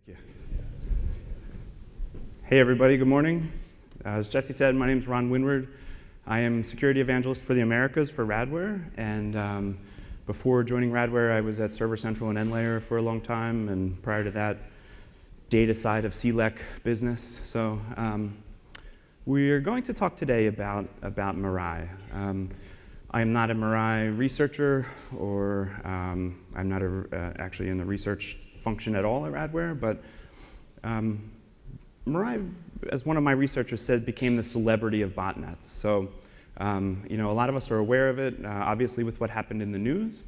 Thank you. Hey everybody, good morning. As Jesse said, my name is Ron Winward. I am security evangelist for the Americas for Radware, and before joining Radware, I was at Server Central and NLayer for a long time, and prior to that, data side of CLEC business. So we are going to talk today about Mirai. I am not a Mirai researcher, or I'm not actually in the research function at all at Radware, but Mirai, as one of my researchers said, became the celebrity of botnets. So a lot of us are aware of it, obviously with what happened in the news.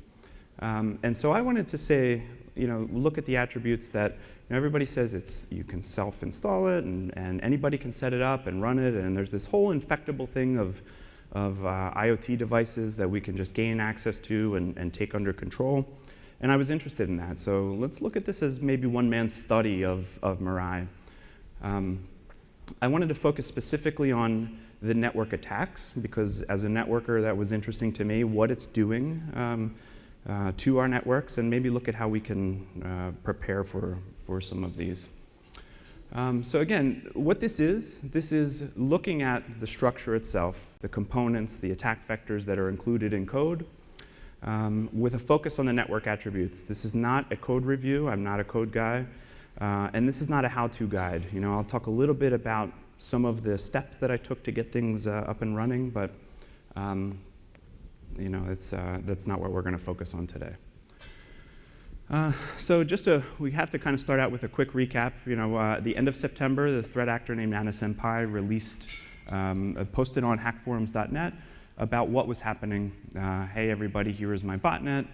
And so I wanted to say, look at the attributes that everybody says you can self-install it, and anybody can set it up and run it, and there's this whole infectable thing of IoT devices that we can just gain access to and take under control. And I was interested in that. So let's look at this as maybe one man's study of Mirai. I wanted to focus specifically on the network attacks, because as a networker, that was interesting to me, what it's doing to our networks, and maybe look at how we can prepare for some of these. So again, what this is looking at the structure itself, the components, the attack vectors that are included in code, with a focus on the network attributes. This is not a code review. I'm not a code guy. And this is not a how-to guide. I'll talk a little bit about some of the steps that I took to get things up and running, but that's not what we're going to focus on today. So we have to kind of start out with a quick recap. At the end of September, the threat actor named Anna Senpai posted on hackforums.net about what was happening. Hey, everybody, here is my botnet.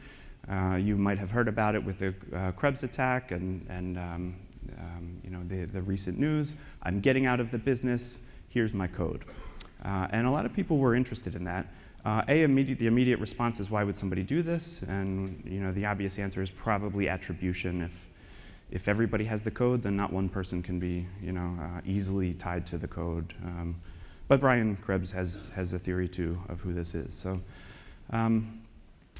You might have heard about it with the Krebs attack and the recent news. I'm getting out of the business. Here's my code. And a lot of people were interested in that. The immediate response is, why would somebody do this? And the obvious answer is probably attribution. If everybody has the code, then not one person can be easily tied to the code. But Brian Krebs has a theory too of who this is. So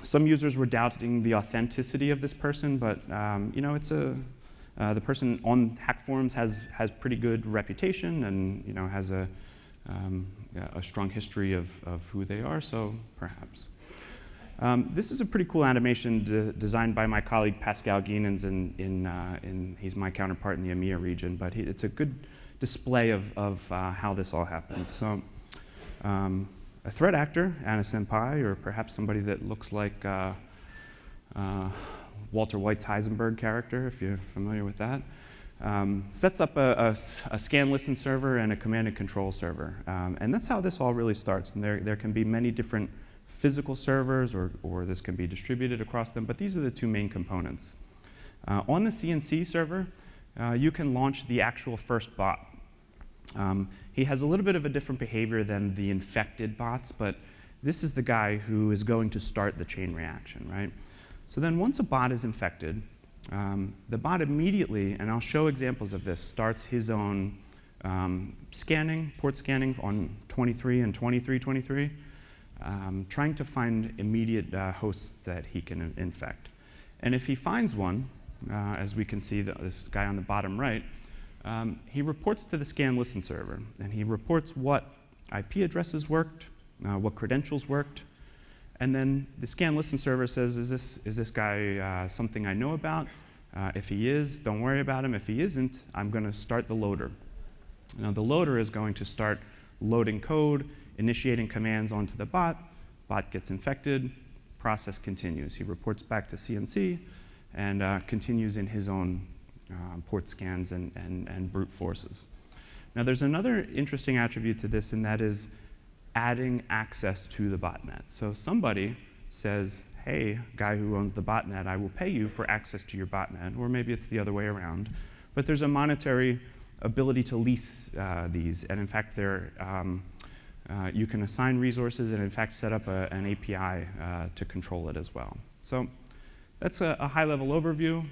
some users were doubting the authenticity of this person, but the person on hack forums has pretty good reputation and has a strong history of who they are, so perhaps. This is a pretty cool animation designed by my colleague Pascal Guinens, he's my counterpart in the EMEA region, but it's a good display of how this all happens. So a threat actor, Anna Senpai, or perhaps somebody that looks like Walter White's Heisenberg character, if you're familiar with that, sets up a scan listen server and a command and control server. And that's how this all really starts. And there can be many different physical servers, or this can be distributed across them, but these are the two main components. On the CNC server, you can launch the actual first bot. He has a little bit of a different behavior than the infected bots, but this is the guy who is going to start the chain reaction, right? So then once a bot is infected, the bot immediately, and I'll show examples of this, starts his own port scanning on 23 and 2323, trying to find immediate hosts that he can infect. And if he finds one, as we can see this guy on the bottom right, he reports to the scan listen server, and he reports what IP addresses worked, what credentials worked, and then the scan listen server says, is this guy something I know about? If he is, don't worry about him. If he isn't, I'm going to start the loader. Now the loader is going to start loading code, initiating commands onto the bot. Bot gets infected, process continues. He reports back to CNC and continues in his own port scans and brute forces. Now there's another interesting attribute to this, and that is adding access to the botnet. So somebody says, hey, guy who owns the botnet, I will pay you for access to your botnet, or maybe it's the other way around. But there's a monetary ability to lease these, and in fact, you can assign resources and in fact set up an API to control it as well. So that's a high-level overview.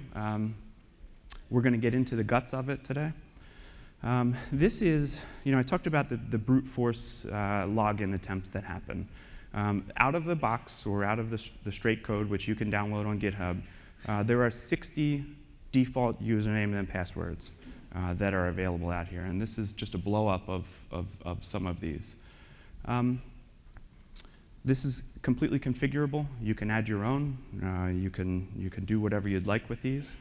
We're going to get into the guts of it today. This is, I talked about the brute force login attempts that happen. Out of the box, or out of the straight code, which you can download on GitHub, there are 60 default username and passwords that are available out here. And this is just a blow up of some of these. This is completely configurable. You can add your own. You can do whatever you'd like with these.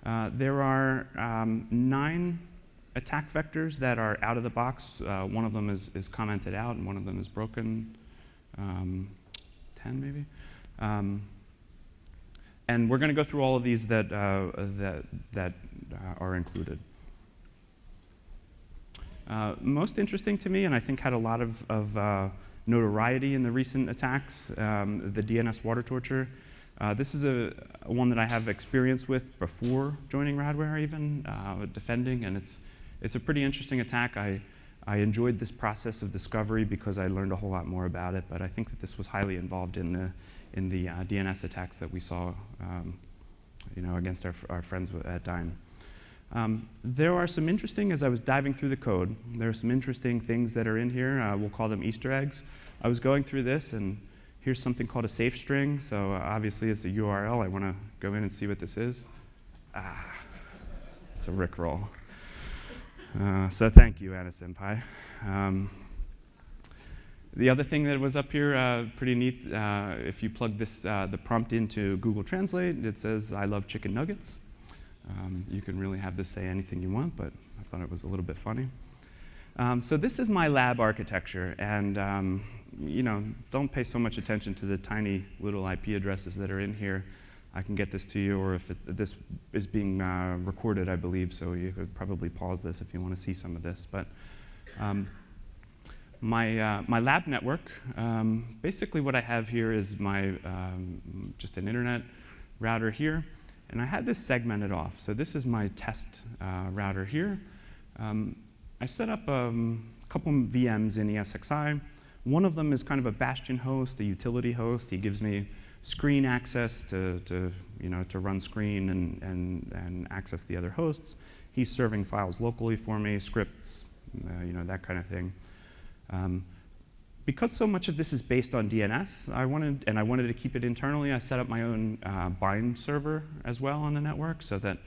There are 9 attack vectors that are out of the box. One of them is commented out, and one of them is broken. 10 maybe. And we're going to go through all of these that are included. Most interesting to me, and I think had a lot of notoriety in the recent attacks, the DNS water torture. This is one that I have experience with before joining Radware even, defending, and it's a pretty interesting attack. I enjoyed this process of discovery because I learned a whole lot more about it, but I think that this was highly involved in the DNS attacks that we saw against our friends at Dyn. There are some interesting, as I was diving through the code, there are some interesting things that are in here. We'll call them Easter eggs. I was going through this, and here's something called a safe string. So obviously it's a URL. I want to go in and see what this is. It's a Rickroll. So thank you, Anna Senpai. The other thing that was up here, pretty neat, if you plug this, the prompt into Google Translate, it says, "I love chicken nuggets." You can really have this say anything you want, but I thought it was a little bit funny. So this is my lab architecture, and don't pay so much attention to the tiny little IP addresses that are in here. I can get this to you, or if this is being recorded, I believe, so you could probably pause this if you want to see some of this. But my lab network, basically what I have here is my just an internet router here. And I had this segmented off. So this is my test router here. I set up a couple VMs in ESXi. One of them is kind of a bastion host, a utility host. He gives me screen access to run screen and access the other hosts. He's serving files locally for me, scripts, that kind of thing. Because so much of this is based on DNS, I wanted to keep it internally, I set up my own bind server as well on the network, so that,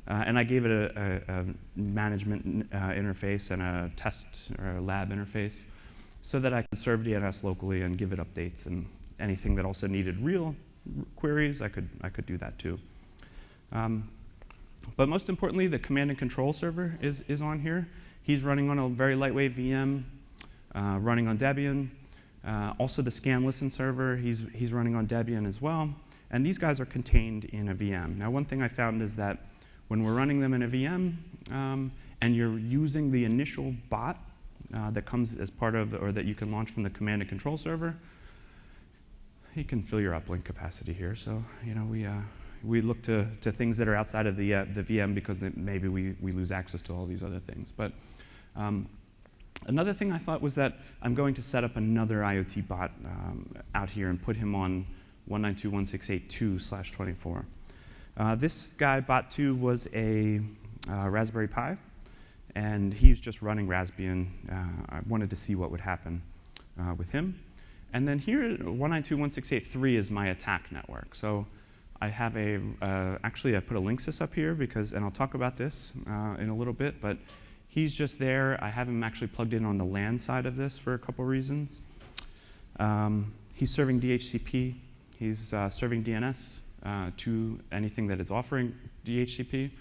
and I gave it a management interface and a test or a lab interface, so that I could serve DNS locally and give it updates, and anything that also needed real queries, I could do that too. But most importantly, the command and control server is on here. He's running on a very lightweight VM. Running on Debian. Also the scan listen server, he's running on Debian as well. And these guys are contained in a VM. Now one thing I found is that when we're running them in a VM and you're using the initial bot that comes as part of, or that you can launch from the command and control server, you can fill your uplink capacity here. So we look to things that are outside of the VM because maybe we lose access to all these other things. But another thing I thought was that I'm going to set up another IoT bot out here and put him on 192.168.2/24. This guy, bot2, was a Raspberry Pi, and he's just running Raspbian. I wanted to see what would happen with him. And then here, 192.168.3 is my attack network. So I have actually I put a linksys up here and I'll talk about this in a little bit, but he's just there. I have him actually plugged in on the LAN side of this for a couple reasons. He's serving DHCP. He's serving DNS to anything that is offering DHCP.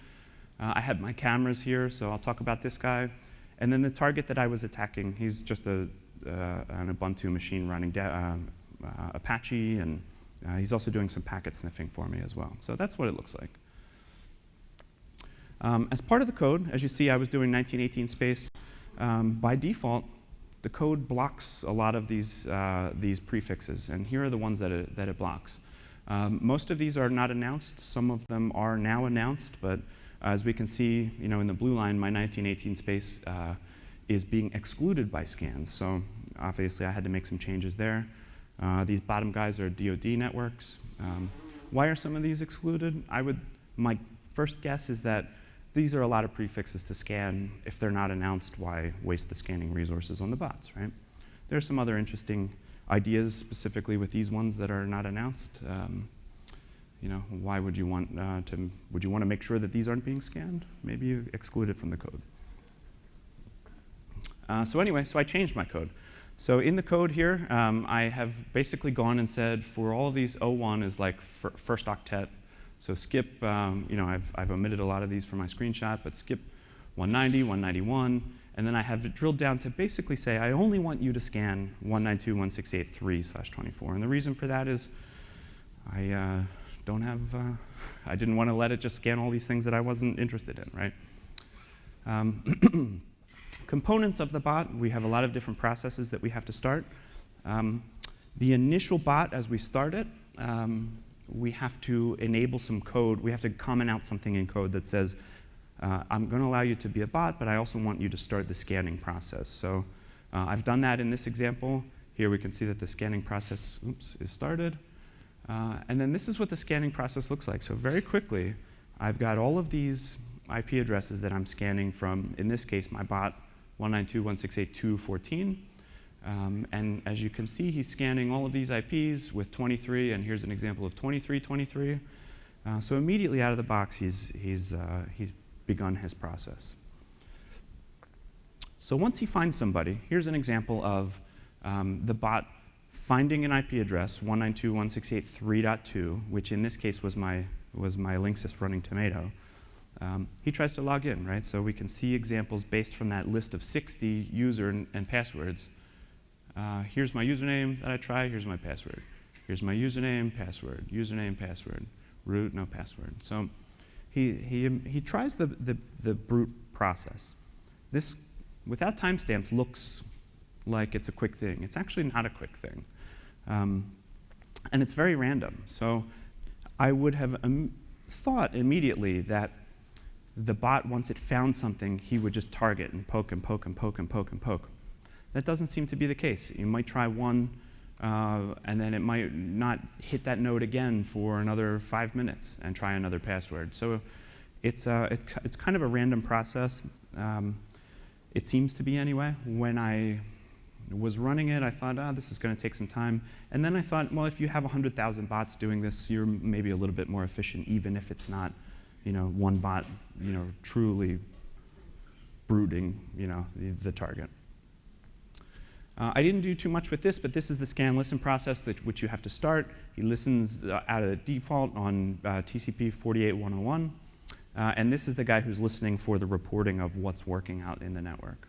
I have my cameras here, so I'll talk about this guy. And then the target that I was attacking, he's just an Ubuntu machine running Apache, and he's also doing some packet sniffing for me as well. So that's what it looks like. As part of the code, as you see, I was doing 1918 space. By default, the code blocks a lot of these prefixes, and here are the ones that it blocks. Most of these are not announced. Some of them are now announced, but as we can see, in the blue line, my 1918 space is being excluded by scans. So obviously, I had to make some changes there. These bottom guys are DoD networks. Why are some of these excluded? My first guess is that these are a lot of prefixes to scan. If they're not announced, why waste the scanning resources on the bots, right? There are some other interesting ideas specifically with these ones that are not announced. why would you want would you want to make sure that these aren't being scanned? Maybe you exclude it from the code. So anyway, I changed my code. So in the code here, I have basically gone and said for all of these, 01 is like first octet. So skip, I've omitted a lot of these from my screenshot, but skip 190, 191, and then I have it drilled down to basically say, I only want you to scan 192.168.3/24. And the reason for that is I didn't want to let it just scan all these things that I wasn't interested in, right? Components of the bot, we have a lot of different processes that we have to start. The initial bot, as we start it, we have to enable some code. We have to comment out something in code that says, I'm going to allow you to be a bot, but I also want you to start the scanning process. So I've done that in this example. Here we can see that the scanning process is started. And then this is what the scanning process looks like. So very quickly, I've got all of these IP addresses that I'm scanning from, in this case, my bot 192.168.2.14. And as you can see, he's scanning all of these IPs with 23, and here's an example of 23.23. So immediately out of the box, he's begun his process. So once he finds somebody, here's an example of the bot finding an IP address, 192.168.3.2, which in this case was my Linksys running Tomato. He tries to log in, right? So we can see examples based from that list of 60 user and passwords. Here's my username that I try, here's my password. Here's my username, password, root, no password. So he tries the brute process. This, without timestamps, looks like it's a quick thing. It's actually not a quick thing. And it's very random. So I would have thought immediately that the bot, once it found something, he would just target and poke and poke and poke and poke and poke. That doesn't seem to be the case. You might try one, and then it might not hit that node again for another 5 minutes and try another password. So it's kind of a random process. It seems to be anyway. When I was running it, I thought, this is going to take some time. And then I thought, well, if you have 100,000 bots doing this, you're maybe a little bit more efficient, even if it's not one bot truly brooding the target. I didn't do too much with this, but this is the scan listen process which you have to start. He listens out of the default on TCP 48.101. And this is the guy who's listening for the reporting of what's working out in the network.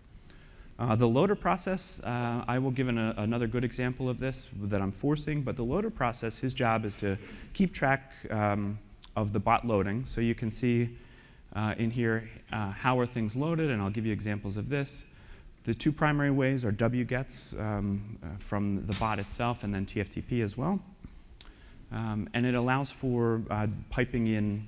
The loader process, I will give another good example of this that I'm forcing, but the loader process, his job is to keep track of the bot loading. So you can see in here how are things loaded, and I'll give you examples of this. The two primary ways are wgets from the bot itself and then TFTP as well. And it allows for piping in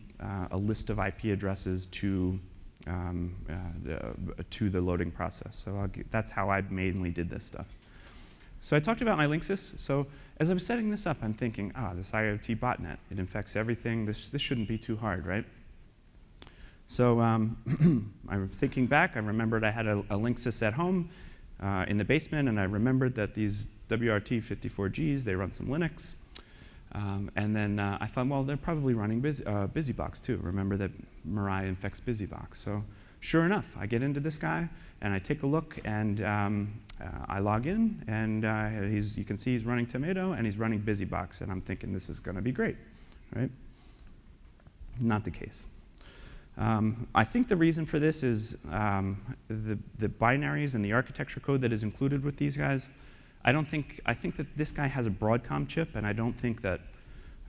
a list of IP addresses to the loading process. So that's how I mainly did this stuff. So I talked about my Linksys. So as I was setting this up, I'm thinking, this IoT botnet, it infects everything. This shouldn't be too hard, right? So I'm thinking back. I remembered I had a Linksys at home in the basement, and I remembered that these WRT54Gs, they run some Linux. And then I thought, well, they're probably running BusyBox too. Remember that Mirai infects BusyBox. So sure enough, I get into this guy, and I take a look, and I log in, and you can see he's running Tomato, and he's running BusyBox, and I'm thinking this is going to be great, right? Not the case. I think the reason for this is the binaries and the architecture code that is included with these guys. I think that this guy has a Broadcom chip, and I don't think that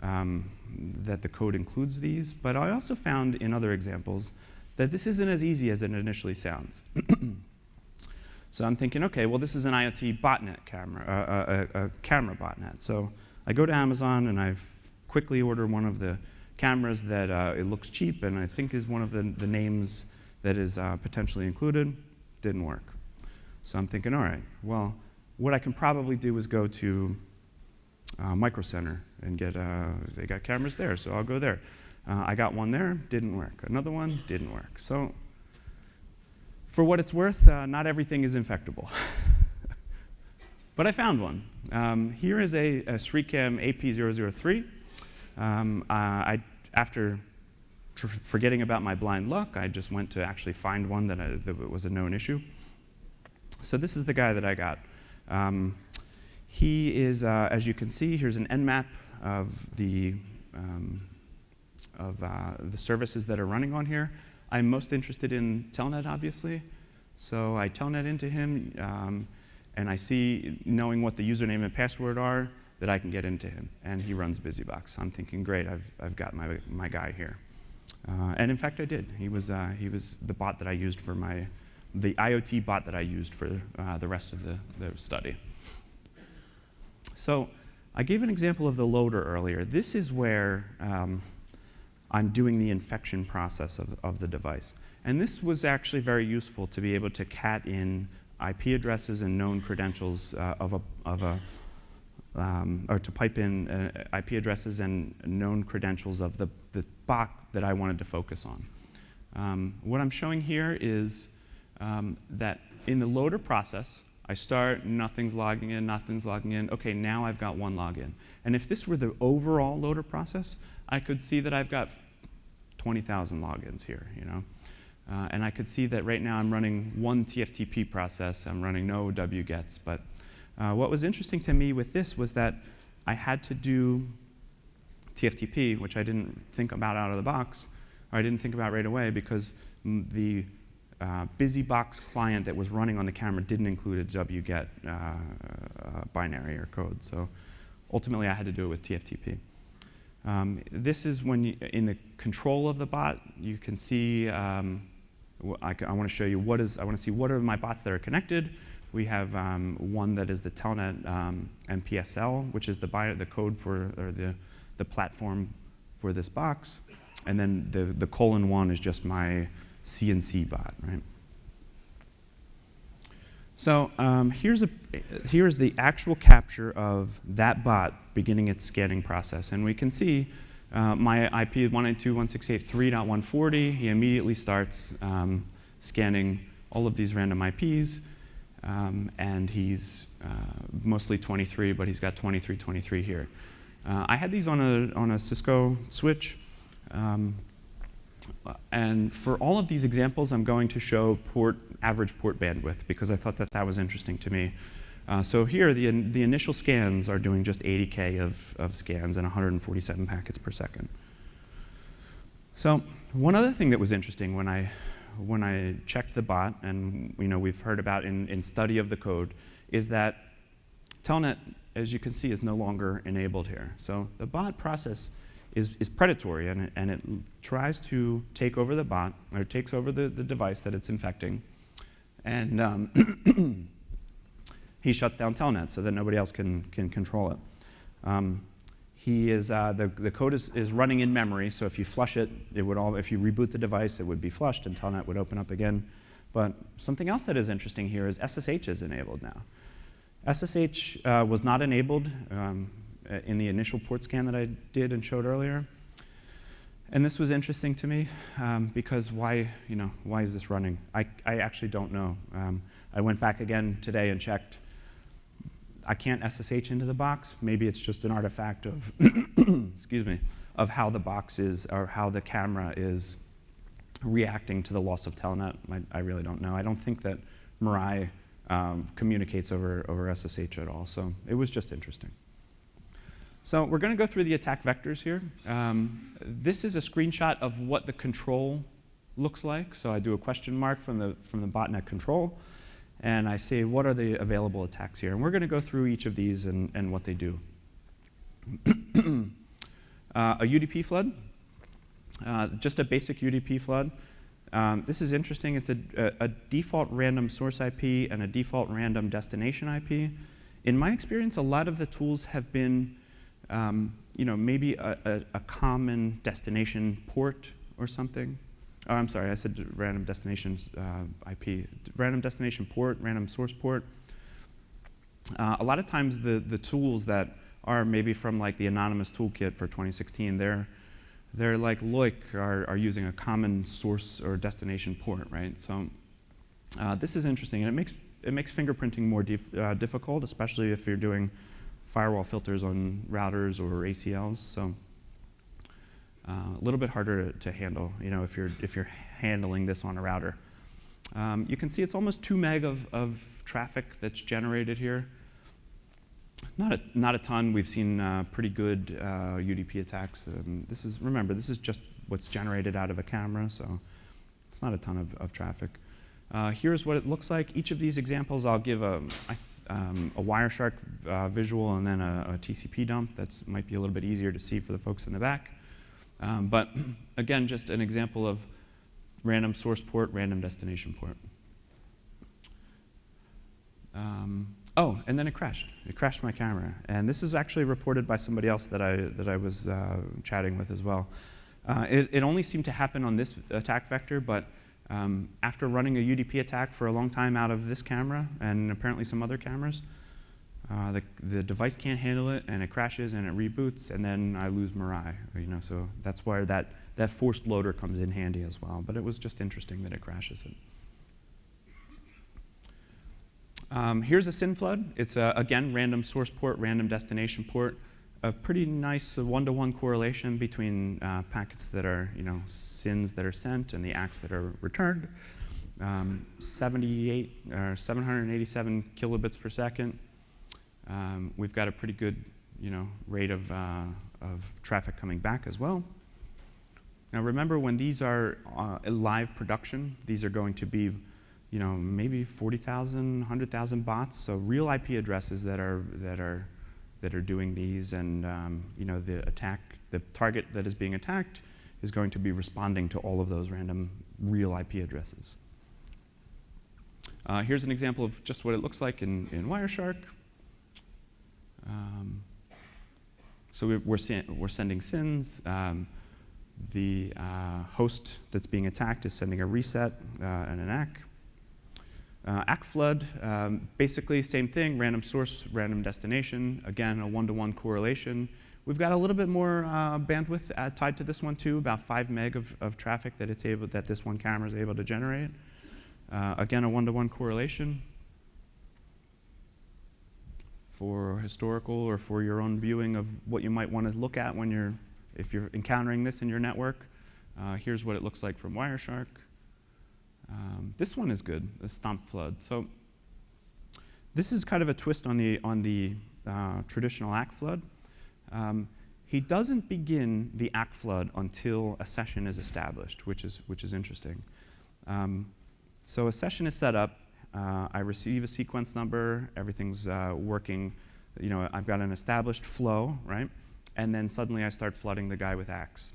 that the code includes these. But I also found in other examples that this isn't as easy as it initially sounds. So I'm thinking, okay, well, this is an IoT botnet camera, a camera botnet. So I go to Amazon, and I quickly order one of the cameras that it looks cheap, and I think is one of the names that is potentially included. Didn't work. So I'm thinking, all right, well, what I can probably do is go to Micro Center and get, they got cameras there, so I'll go there. I got one there, didn't work. Another one, didn't work. So for what it's worth, not everything is infectable. But I found one. Here is a SriCam AP003. After forgetting about my blind luck, I just went to actually find one that was a known issue. So this is the guy that I got. He is, as you can see, here's an nmap of the services that are running on here. I'm most interested in Telnet, obviously. So I Telnet into him, and I see, knowing what the username and password are, that I can get into him. And he runs BusyBox. So I'm thinking, great, I've got my guy here. And in fact, I did. He was the bot that I used for the IoT bot that I used for the rest of the study. So I gave an example of the loader earlier. This is where I'm doing the infection process of the device. And this was actually very useful to be able to cat in IP addresses and known credentials or to pipe in IP addresses and known credentials of the bot that I wanted to focus on. What I'm showing here is that in the loader process, I start, nothing's logging in, nothing's logging in. OK, now I've got one login. And if this were the overall loader process, I could see that I've got 20,000 logins here. And I could see that right now I'm running one TFTP process. I'm running no wgets. But what was interesting to me with this was that I had to do TFTP, which I didn't think about out of the box, or I didn't think about right away, because the BusyBox client that was running on the camera didn't include a wget binary or code. So ultimately, I had to do it with TFTP. This is when, in the control of the bot, you can see, I want to show you I want to see what are my bots that are connected. We have one that is the Telnet MPSL, which is the code for, or the platform for this box. And then the :1 is just my CNC bot, right? So here's the actual capture of that bot beginning its scanning process. And we can see my IP is 192.168.3.140. He immediately starts scanning all of these random IPs. And he's mostly 23, but he's got 2323 here. I had these on a Cisco switch. And for all of these examples, I'm going to show average port bandwidth, because I thought that was interesting to me. So here, the initial scans are doing just 80K of scans and 147 packets per second. So one other thing that was interesting when I checked the bot, and we've heard about in study of the code, is that Telnet, as you can see, is no longer enabled here. So the bot process is predatory, and it tries to take over the bot, or takes over the device that it's infecting. And he shuts down Telnet so that nobody else can control it. The code is running in memory, so if you flush it, if you reboot the device, it would be flushed and Telnet would open up again. But something else that is interesting here is SSH is enabled now. SSH was not enabled in the initial port scan that I did and showed earlier. And this was interesting to me because why is this running? I actually don't know. I went back again today and checked. I can't SSH into the box. Maybe it's just an artifact of, excuse me, of how the box is, or how the camera is reacting to the loss of Telnet. I really don't know. I don't think that Mirai communicates over SSH at all. So it was just interesting. So we're going to go through the attack vectors here. This is a screenshot of what the control looks like. So I do a question mark from the botnet control. And I say, what are the available attacks here? And we're going to go through each of these and what they do. A UDP flood, just a basic UDP flood. This is interesting. It's a default random source IP and a default random destination IP. In my experience, a lot of the tools have been maybe a common destination port or something. Oh, I'm sorry, I said random destination IP. Random destination port, random source port. A lot of times the tools that are maybe from like the anonymous toolkit for 2016, they're like Loic are using a common source or destination port, right? So this is interesting, and it makes fingerprinting more difficult, especially if you're doing firewall filters on routers or ACLs. So A little bit harder to handle, if you're handling this on a router. You can see it's almost 2 meg of traffic that's generated here. Not a ton. We've seen pretty good UDP attacks. Remember, this is just what's generated out of a camera, so it's not a ton of traffic. Here's what it looks like. Each of these examples, I'll give a Wireshark visual and then a TCP dump. That might be a little bit easier to see for the folks in the back. But again, just an example of random source port, random destination port. Oh, and then it crashed. It crashed my camera. And this is actually reported by somebody else that I was chatting with as well. It only seemed to happen on this attack vector, but after running a UDP attack for a long time out of this camera and apparently some other cameras, the device can't handle it, and it crashes, and it reboots, and then I lose Mirai. So that's where that forced loader comes in handy as well. But it was just interesting that it crashes it. Here's a SYN flood. It's, again, random source port, random destination port. A pretty nice one-to-one correlation between packets that are, SYNs that are sent and the ACKs that are returned. 787 kilobits per second. We've got a pretty good, rate of traffic coming back as well. Now remember, when these are live production, these are going to be, maybe 40,000, 100,000 bots. So real IP addresses that are doing these, and the target that is being attacked is going to be responding to all of those random real IP addresses. Here's an example of just what it looks like in Wireshark. So we're sending SYNs. The host that's being attacked is sending a reset and an ACK. ACK flood, basically same thing, random source, random destination. Again, a one-to-one correlation. We've got a little bit more bandwidth tied to this one too, about 5 meg of traffic that this one camera is able to generate. Again, a one-to-one correlation. For historical or for your own viewing of what you might want to look at if you're encountering this in your network. Here's what it looks like from Wireshark. This one is good, the stomp flood. So this is kind of a twist on the traditional ACK flood. He doesn't begin the ACK flood until a session is established, which is interesting. So a session is set up. I receive a sequence number. Everything's working. I've got an established flow, right? And then suddenly I start flooding the guy with ACKs.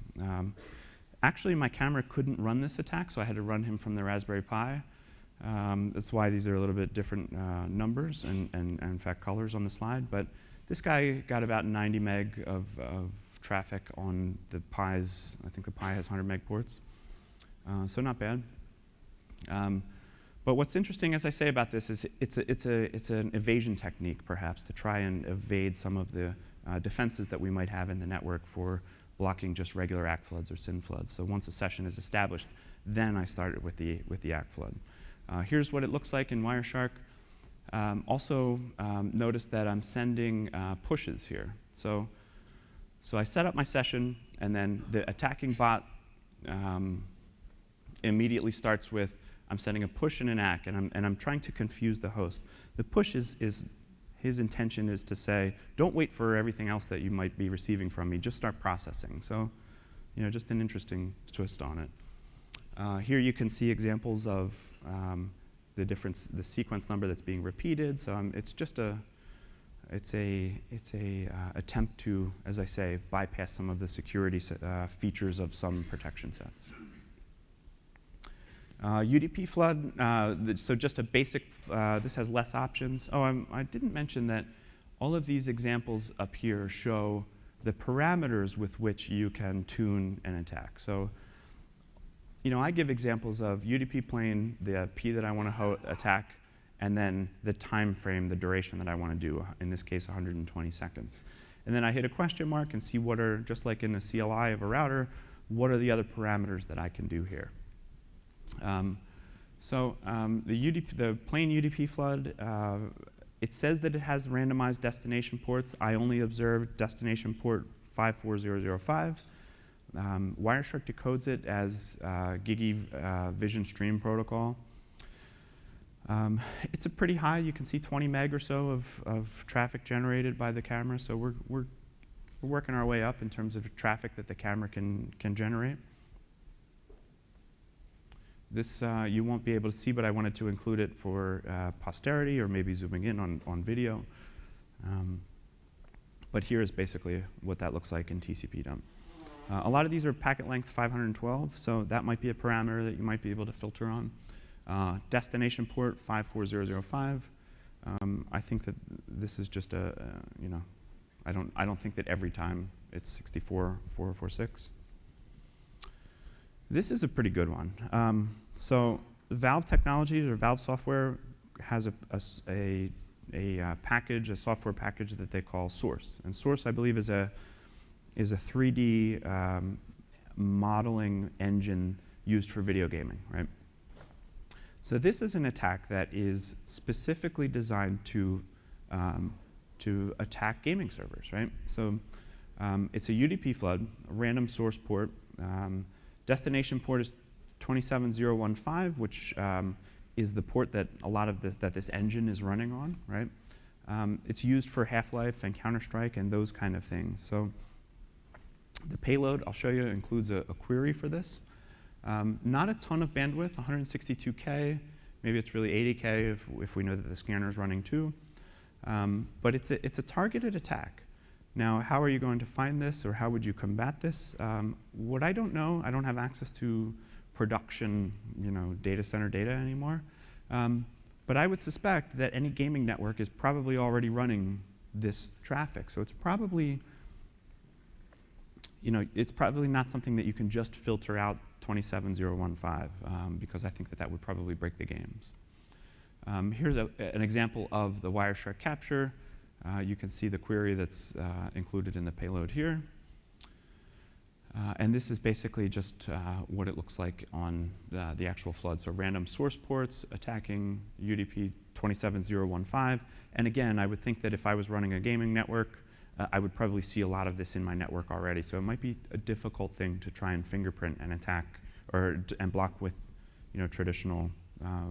Actually, my camera couldn't run this attack, so I had to run him from the Raspberry Pi. That's why these are a little bit different numbers and in fact, colors on the slide. But this guy got about 90 meg of traffic on the Pi's. I think the Pi has 100 meg ports, so not bad. But what's interesting, as I say about this, is it's an evasion technique, perhaps, to try and evade some of the defenses that we might have in the network for blocking just regular ACK floods or SYN floods. So once a session is established, then I started with the ACK flood. Here's what it looks like in Wireshark. Also, notice that I'm sending pushes here. So I set up my session, and then the attacking bot immediately starts with, I'm sending a push and an ACK, and I'm trying to confuse the host. The push is his intention is to say, don't wait for everything else that you might be receiving from me, just start processing. So, just an interesting twist on it. Here you can see examples of the sequence number that's being repeated. So it's just it's a attempt to, as I say, bypass some of the security features of some protection sets. UDP flood, so just a basic, this has less options. Oh, I didn't mention that all of these examples up here show the parameters with which you can tune an attack. So, I give examples of UDP plane, the P that I want to attack, and then the time frame, the duration that I want to do, in this case 120 seconds. And then I hit a question mark and see what are, just like in a CLI of a router, what are the other parameters that I can do here. The plain UDP flood, it says that it has randomized destination ports. I only observed destination port 54005. Wireshark decodes it as GIGI Vision Stream Protocol. It's a pretty high. You can see 20 meg or so of traffic generated by the camera. So we're working our way up in terms of traffic that the camera can generate. This you won't be able to see, but I wanted to include it for posterity or maybe zooming in on video. But here is basically what that looks like in TCP dump. A lot of these are packet length 512, so that might be a parameter that you might be able to filter on. Destination port 54005. I think that this is just I don't think that every time it's 64446. This is a pretty good one. So Valve Technologies or Valve Software has a package, a software package that they call Source. And Source, I believe, is a 3D modeling engine used for video gaming, right? So this is an attack that is specifically designed to attack gaming servers, right? So it's a UDP flood, a random source port. Destination port is 27015, which is the port that a lot of this engine is running on, right? It's used for Half-Life and Counter-Strike and those kind of things. So the payload, I'll show you, includes a query for this. Not a ton of bandwidth, 162K. Maybe it's really 80K if we know that the scanner is running too. But it's a targeted attack. Now, how are you going to find this, or how would you combat this? What I don't know, I don't have access to production, data center data anymore. But I would suspect that any gaming network is probably already running this traffic. So it's probably, not something that you can just filter out 27015, because I think that would probably break the games. Here's an example of the Wireshark capture. You can see the query that's included in the payload here. And this is basically just what it looks like on the actual flood. So random source ports attacking UDP 27015. And again, I would think that if I was running a gaming network, I would probably see a lot of this in my network already. So it might be a difficult thing to try and fingerprint and attack and block with traditional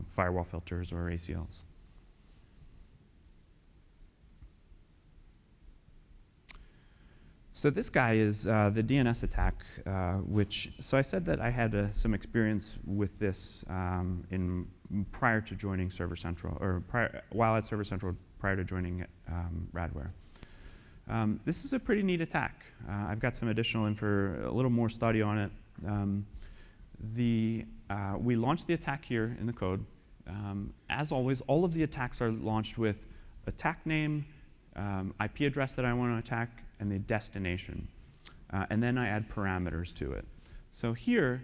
firewall filters or ACLs. So this guy is the DNS Attack, so I said that I had some experience with this prior to joining Server Central, or while at Server Central prior to joining Radware. This is a pretty neat attack. I've got some additional info, a little more study on it. We launched the attack here in the code. As always, all of the attacks are launched with attack name, IP address that I want to attack, and the destination. And then I add parameters to it. So here,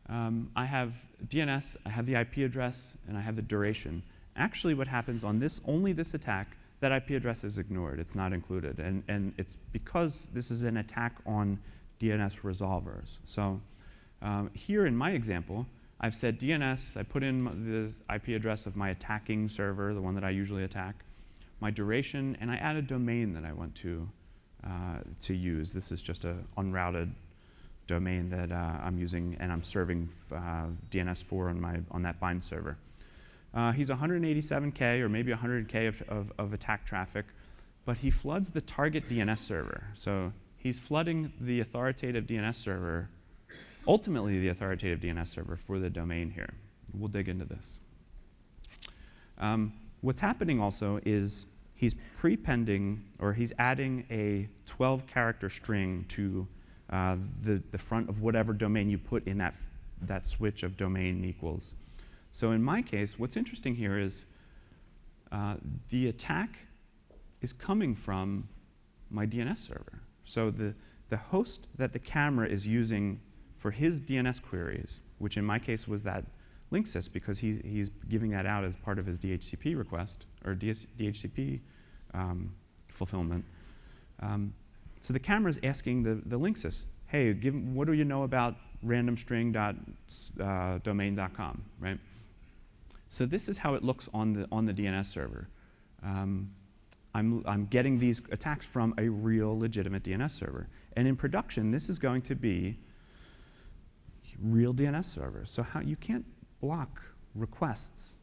I have DNS, I have the IP address, and I have the duration. Actually, what happens on only this attack, that IP address is ignored. It's not included. And it's because this is an attack on DNS resolvers. So here in my example, I've said DNS, I put in the IP address of my attacking server, the one that I usually attack, my duration, and I add a domain that I want to use. This is just an unrouted domain that I'm using, and I'm serving DNS4 on that bind server. He's 187K or maybe 100K of attack traffic, but he floods the target DNS server. So he's flooding the authoritative DNS server, ultimately the authoritative DNS server for the domain here. We'll dig into this. What's happening also is he's prepending, or he's adding a 12-character string to the front of whatever domain you put in that switch of domain equals. So in my case, what's interesting here is the attack is coming from my DNS server. So the host that the camera is using for his DNS queries, which in my case was that linksys, because he's giving that out as part of his DHCP request, or DHCP fulfillment. So the camera is asking the linksys, hey, what do you know about randomstring.domain.com, right? So this is how it looks on the DNS server. I'm getting these attacks from a real legitimate DNS server. And in production, this is going to be real DNS servers. So you can't block requests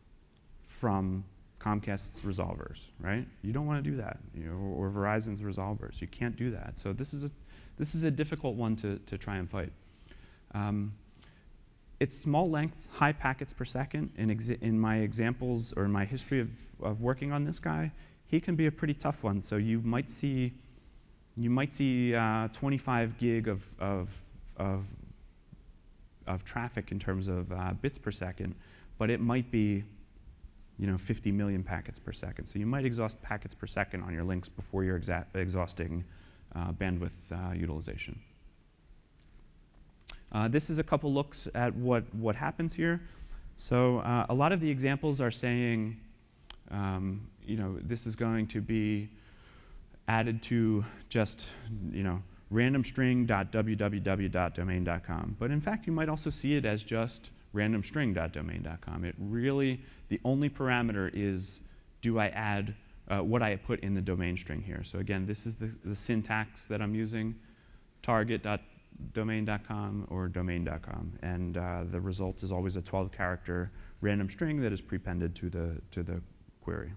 from Comcast's resolvers, right? You don't want to do that, or Verizon's resolvers. You can't do that. So this is a difficult one to try and fight. It's small length, high packets per second. In my examples or in my history of working on this guy, he can be a pretty tough one. So you might see 25 gig of traffic in terms of bits per second, but it might be 50 million packets per second. So you might exhaust packets per second on your links before you're exhausting bandwidth utilization. This is a couple looks at what happens here. So a lot of the examples are saying, this is going to be added to just, randomstring.www.domain.com. But in fact, you might also see it as just randomstring.domain.com. The only parameter is, do I add what I put in the domain string here? So again, this is the syntax that I'm using, target.domain.com or domain.com. And the result is always a 12-character random string that is prepended to the query.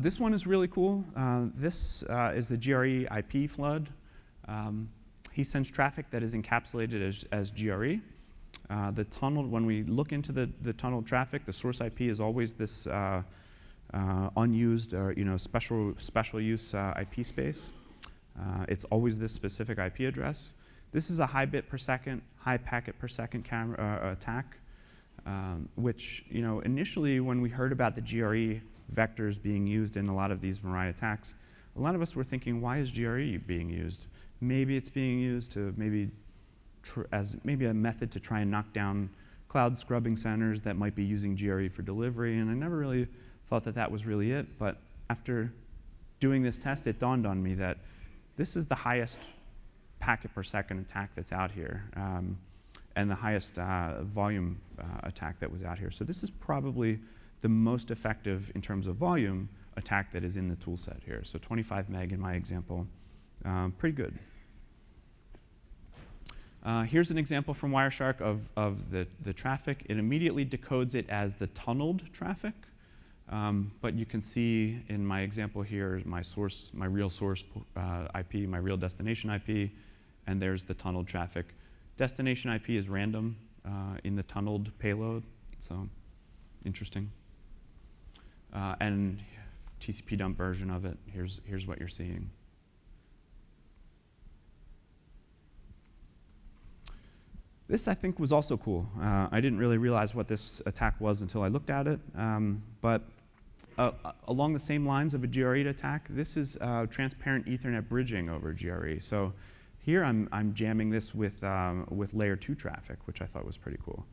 This one is really cool. This is the GRE IP flood. He sends traffic that is encapsulated as GRE. The tunnel, when we look into the tunnel traffic, the source IP is always this unused or special use IP space. It's always this specific IP address. This is a high bit per second, high packet per second attack, which initially when we heard about the GRE vectors being used in a lot of these Mirai attacks, a lot of us were thinking, why is GRE being used? Maybe it's being used to as a method to try and knock down cloud scrubbing centers that might be using GRE for delivery, and I never really thought that was really it. But after doing this test, it dawned on me that this is the highest packet per second attack that's out here, and the highest volume attack that was out here. So this is probably the most effective in terms of volume attack that is in the tool set here. So 25 meg in my example, pretty good. Here's an example from Wireshark of the traffic. It immediately decodes it as the tunneled traffic. But you can see in my example here, my real source IP, my real destination IP, and there's the tunneled traffic. Destination IP is random in the tunneled payload, so interesting. And TCP dump version of it, here's what you're seeing. This, I think, was also cool. I didn't really realize what this attack was until I looked at it. But along the same lines of a GRE attack, this is transparent Ethernet bridging over GRE. So here I'm jamming this with layer 2 traffic, which I thought was pretty cool.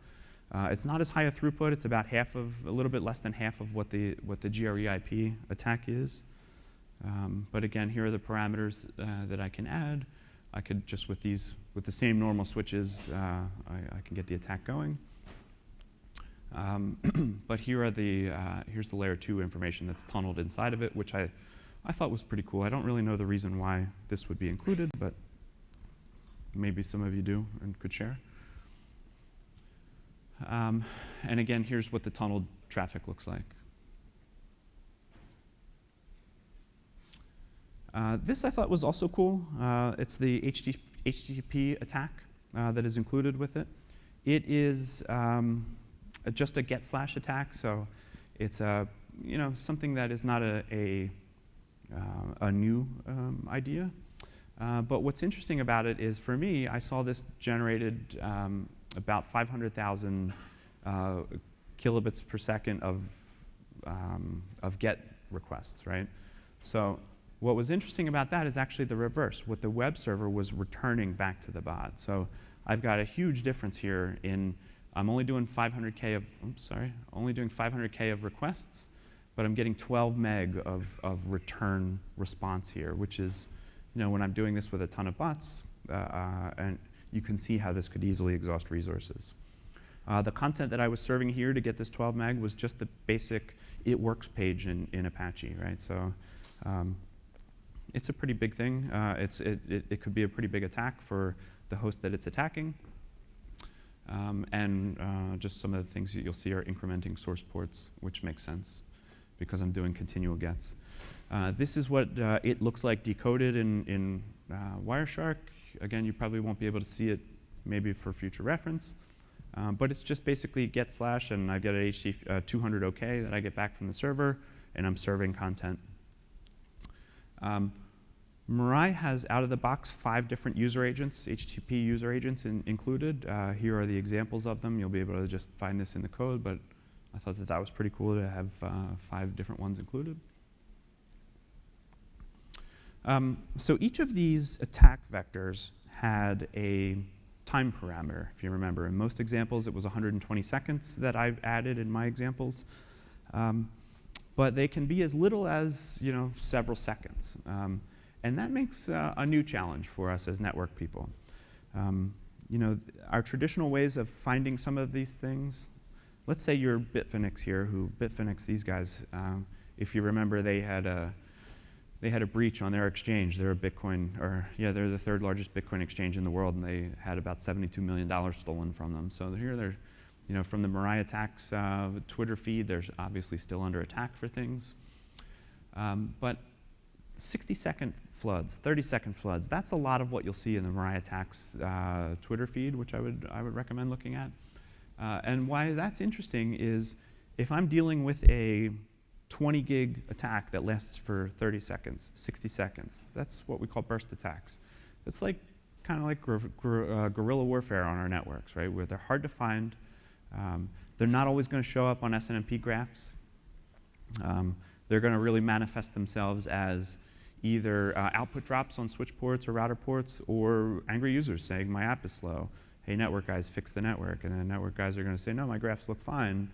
It's not as high a throughput. It's about a little bit less than half of what the GRE IP attack is. But again, here are the parameters that I can add. I could just with the same normal switches, I can get the attack going. But here's the layer 2 information that's tunneled inside of it, which I thought was pretty cool. I don't really know the reason why this would be included, but maybe some of you do and could share. And again, here's what the tunneled traffic looks like. This I thought was also cool. It's the HTTP attack that is included with it. It is just a get/slash attack, so it's something that is not a new idea. But what's interesting about it is, for me, I saw this generated about 500,000 kilobits per second of GET requests, right? So what was interesting about that is actually the reverse. What the web server was returning back to the bot. So I've got a huge difference here in I'm only doing 500K of requests, but I'm getting 12 meg of return response here, which is, when I'm doing this with a ton of bots, and you can see how this could easily exhaust resources. The content that I was serving here to get this 12 meg was just the basic it works page in Apache, right? So it's a pretty big thing. It could be a pretty big attack for the host that it's attacking. Just some of the things that you'll see are incrementing source ports, which makes sense because I'm doing continual gets. This is what it looks like decoded in Wireshark. Again, you probably won't be able to see it maybe for future reference. But it's just basically get slash, and I get a HT 200 OK that I get back from the server, and I'm serving content. Mirai has out of the box 5 different user agents, HTTP user agents included. Here are the examples of them. You'll be able to just find this in the code, but I thought that that was pretty cool to have 5 different ones included. So each of these attack vectors had a time parameter, if you remember. In most examples, it was 120 seconds that I've added in my examples. But they can be as little as several seconds. And that makes a new challenge for us as network people. Our traditional ways of finding some of these things, let's say you're Bitfinex here, Bitfinex, these guys, if you remember, they had a breach on their exchange. They're a Bitcoin, they're the 3rd largest Bitcoin exchange in the world, and they had about $72 million stolen from them. So here they're, from the Mirai attacks Twitter feed, they're obviously still under attack for things. But 60-second floods, 30-second floods, that's a lot of what you'll see in the Mirai attacks Twitter feed, which I would recommend looking at. And why that's interesting is if I'm dealing with a 20 gig attack that lasts for 30 seconds, 60 seconds. That's what we call burst attacks. It's like kind of like guerrilla warfare on our networks, right? Where they're hard to find. They're not always going to show up on SNMP graphs. They're going to really manifest themselves as either output drops on switch ports or router ports, or angry users saying my app is slow. Hey, network guys, fix the network. And then network guys are going to say, no, my graphs look fine.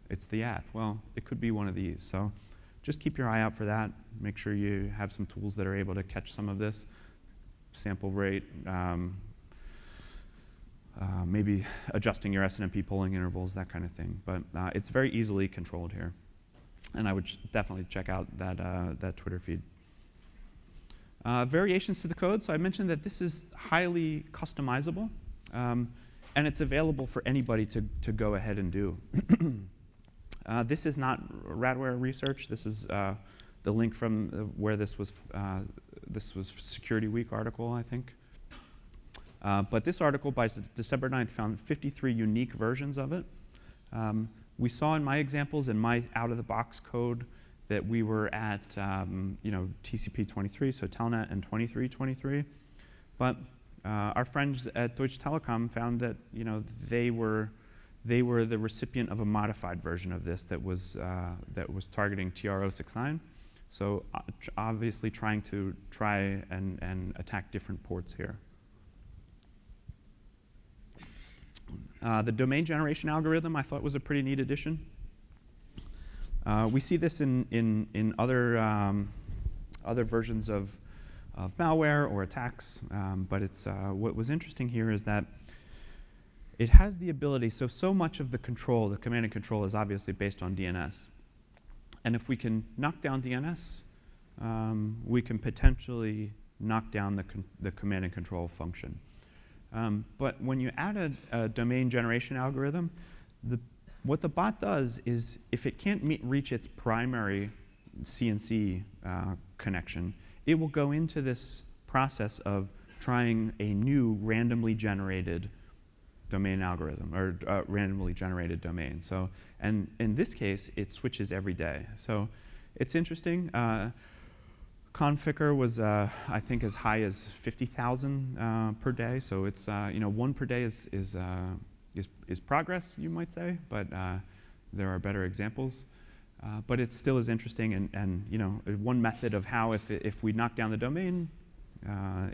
It's the app. Well, it could be one of these. So just keep your eye out for that. Make sure you have some tools that are able to catch some of this. Sample rate, maybe adjusting your SNMP polling intervals, that kind of thing. But it's very easily controlled here. And I would definitely check out that Twitter feed. Variations to the code. So I mentioned that this is highly customizable. And it's available for anybody to go ahead and do. This is not Radware research. This is the link from where this was Security Week article, I think. But this article by December 9th found 53 unique versions of it. We saw in my examples, in my out-of-the-box code, that we were at TCP 23, so Telnet, and 2323. But our friends at Deutsche Telekom found that they were the recipient of a modified version of this that was targeting TR069. So obviously trying and attack different ports here. The domain generation algorithm I thought was a pretty neat addition. We see this in other versions of malware or attacks, but what was interesting here is that it has the ability, so much of the control, the command and control, is obviously based on DNS. And if we can knock down DNS, we can potentially knock down the command and control function. But when you add a domain generation algorithm, what the bot does is, if it can't reach its primary CNC connection, it will go into this process of trying a new randomly generated domain algorithm, or randomly generated domain. So, and in this case, it switches every day. So it's interesting. Configure was, I think, as high as 50,000 per day. So it's, one per day is progress, you might say, but there are better examples. But it still is interesting, and one method of how, if we knock down the domain,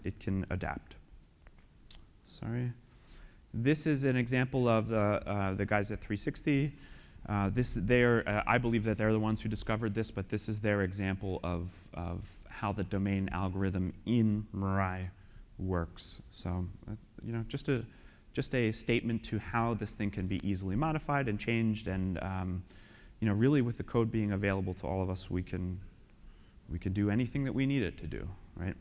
it can adapt. Sorry. This is an example of the guys at 360. I believe that they're the ones who discovered this, but this is their example of how the domain algorithm in Mirai works. So, just a statement to how this thing can be easily modified and changed, and really with the code being available to all of us, we can do anything that we need it to do. right?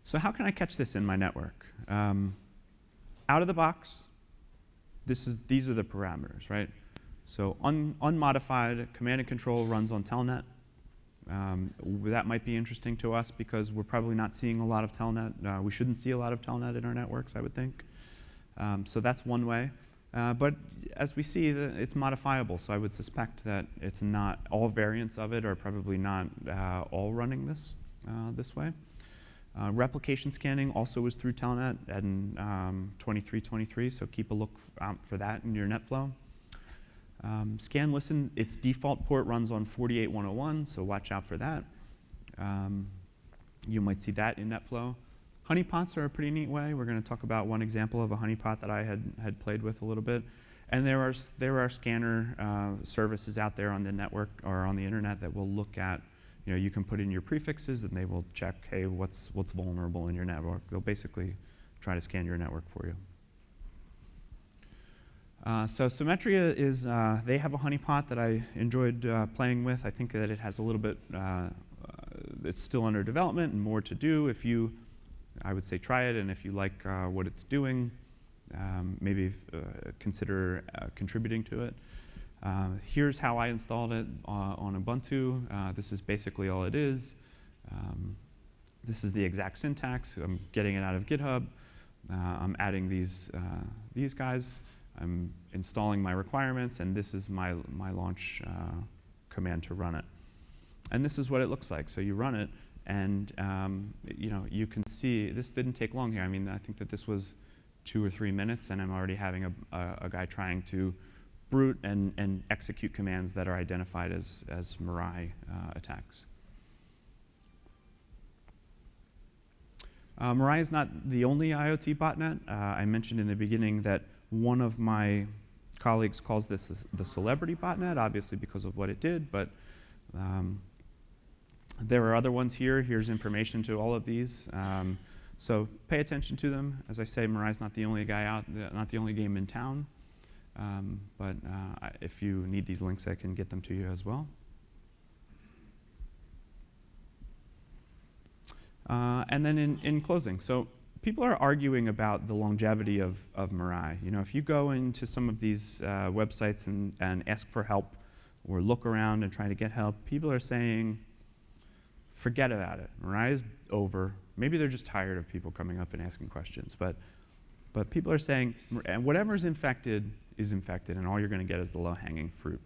So how can I catch this in my network? Out of the box, these are the parameters, right? So unmodified command and control runs on Telnet. That might be interesting to us because we're probably not seeing a lot of Telnet. We shouldn't see a lot of Telnet in our networks, I would think. So that's one way. But as we see, it's modifiable. So I would suspect that it's not all variants of it are probably not all running this way. Replication scanning also is through Telnet and 2323, so keep a look out for that in your NetFlow. Scan listen, its default port runs on 48101, so watch out for that. You might see that in NetFlow. Honeypots are a pretty neat way. We're going to talk about one example of a honeypot that I had played with a little bit. And there are scanner services out there on the network or on the internet that will look at, you can put in your prefixes and they will check, hey, what's vulnerable in your network. They'll basically try to scan your network for you. So Symetra is, they have a honeypot that I enjoyed playing with. I think that it has a little bit, it's still under development and more to do. I would say try it, and if you like what it's doing, maybe consider contributing to it. Here's how I installed it on Ubuntu. This is basically all it is. This is the exact syntax. I'm getting it out of GitHub. I'm adding these guys. I'm installing my requirements, and this is my launch command to run it. And this is what it looks like. So you run it, and you can see this didn't take long here. I mean, I think that this was 2 or 3 minutes, and I'm already having a guy trying to brute and execute commands that are identified as Mirai attacks. Mirai is not the only IoT botnet. I mentioned in the beginning that one of my colleagues calls this the celebrity botnet, obviously because of what it did, but there are other ones here. Here's information to all of these. So pay attention to them. As I say, Mirai's not the only guy out, not the only game in town. But if you need these links, I can get them to you as well. And then in closing, so people are arguing about the longevity of Mirai. If you go into some of these websites and ask for help or look around and try to get help, people are saying, forget about it. Mirai is over. Maybe they're just tired of people coming up and asking questions. But people are saying, whatever's infected is infected, and all you're going to get is the low-hanging fruit.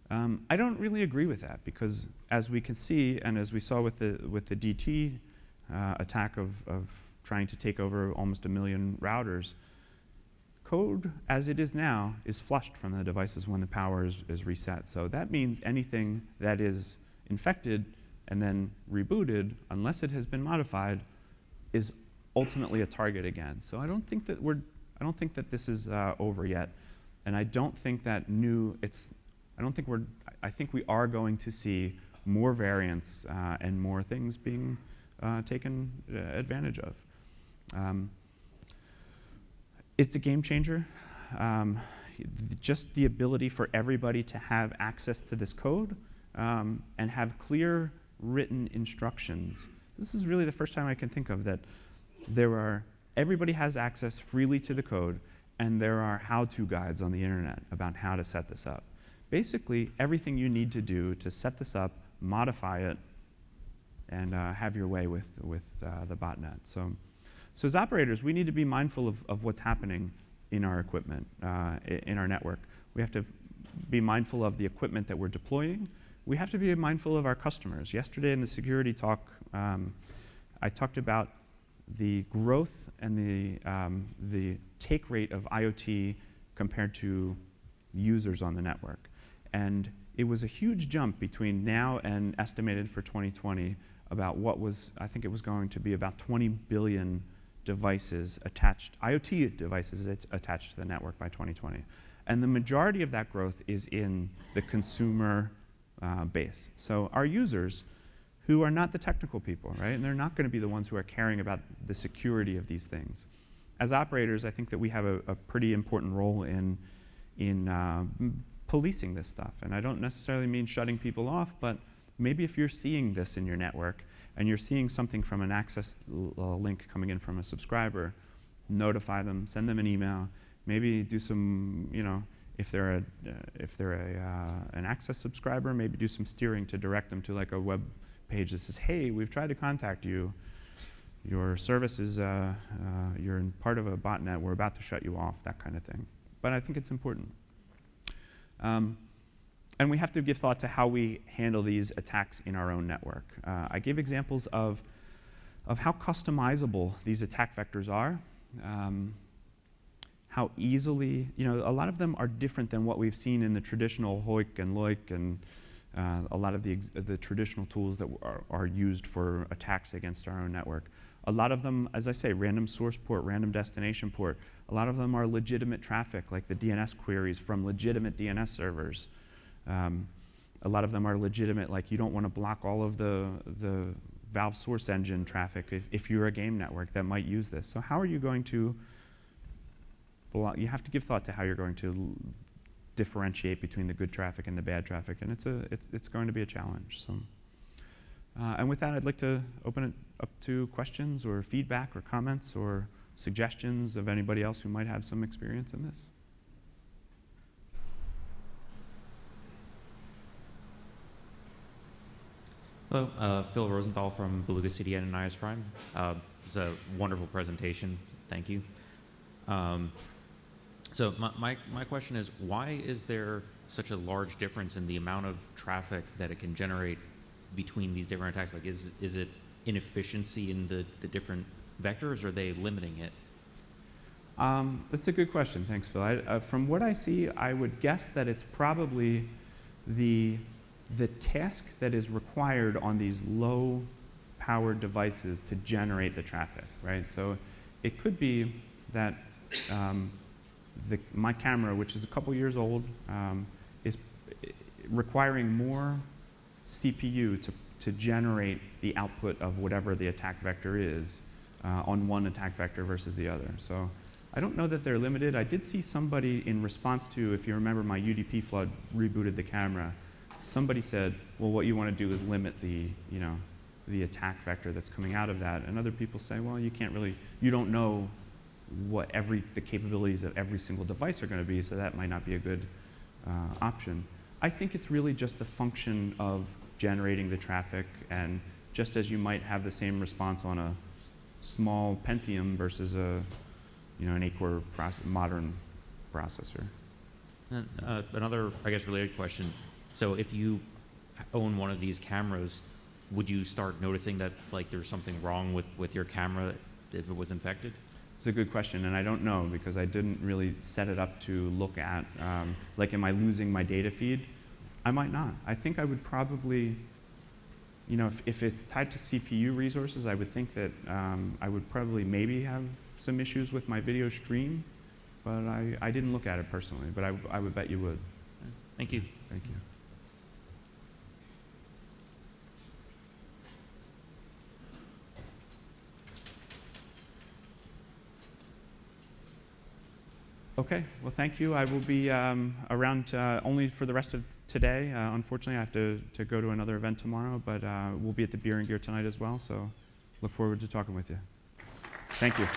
I don't really agree with that, because as we can see, and as we saw with the DT attack of trying to take over almost 1 million routers, code as it is now is flushed from the devices when the power is reset. So that means anything that is infected and then rebooted, unless it has been modified, is ultimately a target again. So I don't think that this is over yet, and I don't think that I think we are going to see more variants and more things being taken advantage of. It's a game changer. Just the ability for everybody to have access to this code and have clear written instructions. This is really the first time I can think of that everybody has access freely to the code, and there are how-to guides on the internet about how to set this up. Basically, everything you need to do to set this up, modify it, and have your way with the botnet. So as operators, we need to be mindful of what's happening in our equipment, in our network. We have to be mindful of the equipment that we're deploying. We have to be mindful of our customers. Yesterday in the security talk, I talked about the growth and the take rate of IoT compared to users on the network. And it was a huge jump between now and estimated for 2020 about I think it was going to be about 20 billion devices attached, IoT devices attached to the network by 2020. And the majority of that growth is in the consumer base. So our users, who are not the technical people, right? And they're not going to be the ones who are caring about the security of these things. As operators, I think that we have a pretty important role in policing this stuff. And I don't necessarily mean shutting people off, but maybe if you're seeing this in your network and you're seeing something from an access link coming in from a subscriber, notify them, send them an email, maybe do some, if they're an access subscriber, maybe do some steering to direct them to like a web page that says, hey, we've tried to contact you. Your service is, you're in part of a botnet. We're about to shut you off, that kind of thing. But I think it's important. And we have to give thought to how we handle these attacks in our own network. I gave examples of how customizable these attack vectors are, how easily, a lot of them are different than what we've seen in the traditional HOIC and LOIC and a lot of the traditional tools that are used for attacks against our own network. A lot of them, as I say, random source port, random destination port. A lot of them are legitimate traffic, like the DNS queries from legitimate DNS servers. A lot of them are legitimate, like you don't want to block all of the Valve source engine traffic if you're a game network that might use this. So how are you going to block? You have to give thought to how you're going to differentiate between the good traffic and the bad traffic, and it's going to be a challenge. So, and with that, I'd like to open it up to questions or feedback or comments or suggestions of anybody else who might have some experience in this. Hello, Phil Rosenthal from Beluga CDN and IS Prime. It's a wonderful presentation. Thank you. So my question is, why is there such a large difference in the amount of traffic that it can generate between these different attacks? Like, is it inefficiency in the different vectors, or are they limiting it? That's a good question. Thanks, Phil. From what I see, I would guess that it's probably the task that is required on these low-powered devices to generate the traffic, right? So it could be that my camera, which is a couple years old, is requiring more CPU to generate the output of whatever the attack vector is on one attack vector versus the other. So I don't know that they're limited. I did see somebody in response to, if you remember, my UDP flood rebooted the camera. Somebody said, well, what you want to do is limit the attack vector that's coming out of that. And other people say, well, you can't really, you don't know what the capabilities of every single device are going to be, so that might not be a good option. I think it's really just the function of generating the traffic, and just as you might have the same response on a small Pentium versus an 8-core modern processor. And, another, I guess, related question. So if you own one of these cameras, would you start noticing that there's something wrong with your camera if it was infected? It's a good question, and I don't know because I didn't really set it up to look at, am I losing my data feed? I might not. I think I would probably, if it's tied to CPU resources, I would think that I would probably maybe have some issues with my video stream, but I didn't look at it personally, but I would bet you would. Thank you. Thank you. Okay, well, thank you. I will be around only for the rest of today. Unfortunately, I have to go to another event tomorrow, but we'll be at the Beer and Gear tonight as well, so look forward to talking with you. Thank you.